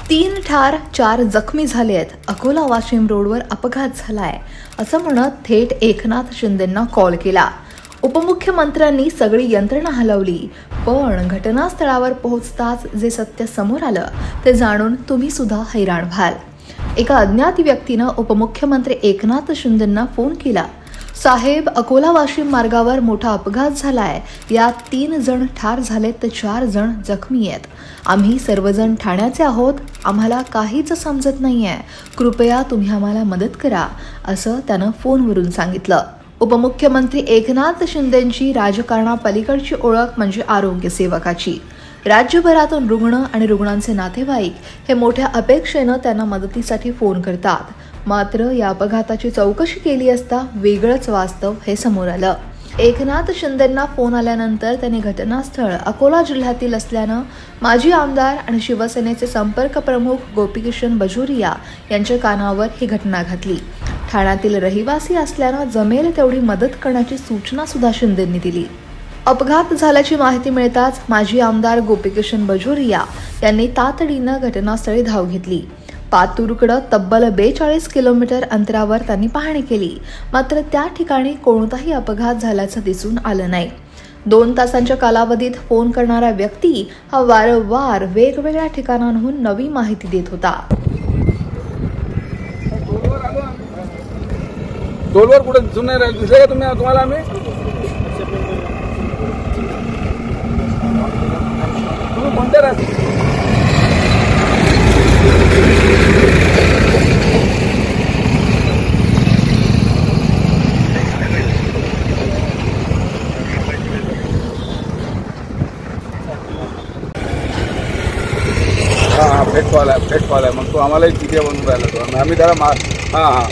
3 ठार 4 जखमी झाले आहेत. अकोला वाशिम रोडवर अपघात झालाय असं म्हणत थेट एकनाथ शिंदेंना कॉल केला. उपमुख्यमंत्र्यांनी सगळी यंत्रणा हलवली, पण घटनास्थळावर पोहोचताच जे सत्य समोर आलं ते जाणून तुम्ही सुद्धा हैराण व्हाल. एका अज्ञात व्यक्तीनं उपमुख्यमंत्री एकनाथ शिंदेंना फोन केला. साहेब, अकोला वाशिम मार्गावर मोठा अपघात झालाय. यात 3 जण ठार झालेत तर 4 जण जखमी आहेत. आम्ही सर्वजण ठाण्याचे आहोत. आम्हाला काहीच समजत नाहीये. कृपया तुम्ही आम्हाला मदत करा, असं त्यानं फोनवरून सांगितलं. उपमुख्यमंत्री एकनाथ शिंदेंची राजकारणापलीकडची ओळख म्हणजे आरोग्य सेवकाची. राज्यभरातून रुग्ण आणि रुग्णांचे नातेवाईक हे मोठ्या अपेक्षेनं त्यांना मदतीसाठी फोन करतात. मात्र या अपघाताची चौकशी केली असता वेगळंच वास्तव हे समोर आलं. एकनाथ शिंदेंना फोन आल्यानंतर त्यांनी घटनास्थळ अकोला जिल्ह्यातील असल्यानं माजी आमदार आणि शिवसेनेचे संपर्क प्रमुख गोपीकिशन बाजोरिया यांच्या कानावर ही घटना घातली. ठाण्यातील रहिवासी असल्यानं जमेल तेवढी मदत करण्याची सूचना सुद्धा शिंदेंनी दिली. अपघात झाल्याची माहिती मिळताच माजी आमदार गोपीकिशन बाजोरिया यांनी तातडीनं घटनास्थळी धाव घेतली. पातूरकडं तब्बल 42 किलोमीटर अंतरावर त्यांनी पाहणी केली. मात्र त्या ठिकाणी कोणताही अपघात झाल्याचं दिसून आलं नाही. 2 तासांच्या कालावधीत फोन करणारा व्यक्ती हा वारंवार वेगवेगळ्या ठिकाणांहून नवी माहिती देत होता. टोलवर कुठे दिसून नाही राहील. दिसले का तुम्हाला आम्ही? तुम्ही कोणत्या राहते? फेटवाला आहे. मग तो आम्हालाही तिथे बनवून राहिला. तो आम्ही त्याला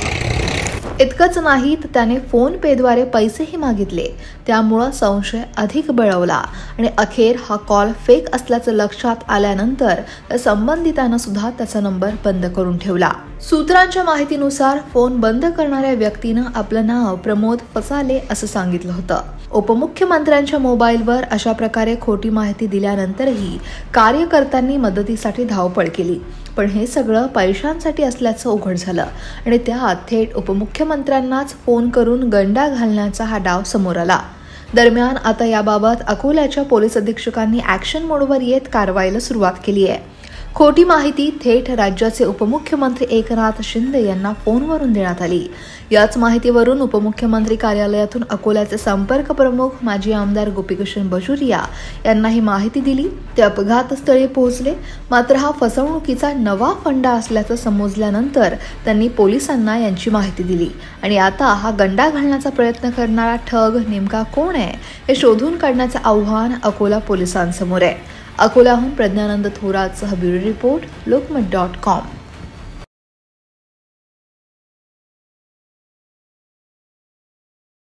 इतकंच नाही तर त्याने फोन पेद्वारे पैसेही मागितले. त्यामुळं संशय अधिक बळवला आणि अखेर हा कॉल फेक असल्याचं लक्षात आल्यानंतर संबंधितानं सुद्धा त्याचा नंबर बंद करून ठेवला. सूत्रांच्या माहितीनुसार फोन बंद करणाऱ्या व्यक्तीनं आपलं नाव प्रमोद फसाले असं सांगितलं होतं. उपमुख्यमंत्र्यांच्या मोबाईलवर अशा प्रकारे खोटी माहिती दिल्यानंतरही कार्यकर्त्यांनी मदतीसाठी धावपळ केली. पण हे सगळं पैशांसाठी असल्याचं उघड झालं आणि त्यात थेट उपमुख्यमंत्र्यांनाच फोन करून गंडा घालण्याचा हा डाव समोर आला. दरम्यान आता याबाबत अकोल्याच्या पोलीस अधीक्षकांनी ॲक्शन मोडवर येत कारवाईला सुरुवात केली आहे. खोटी माहिती थेट राज्याचे उपमुख्यमंत्री एकनाथ शिंदे यांना फोनवरून देण्यात आली. याच माहितीवरून उपमुख्यमंत्री कार्यालयातून अकोल्याचे संपर्क प्रमुख माजी आमदार गोपीकिशन बाजोरिया यांना ही माहिती दिली. ते अपघातस्थळी पोहोचले. मात्र हा फसवणुकीचा नवा फंडा असल्याचं समजल्यानंतर त्यांनी पोलिसांना यांची माहिती दिली आणि आता हा गंडा घालण्याचा प्रयत्न करणारा ठग नेमका कोण आहे हे शोधून काढण्याचं आव्हान अकोला पोलिसांसमोर आहे. अकोल्याहून प्रज्ञानंद थोरातसह ब्युरो रिपोर्ट, लोकमत.com.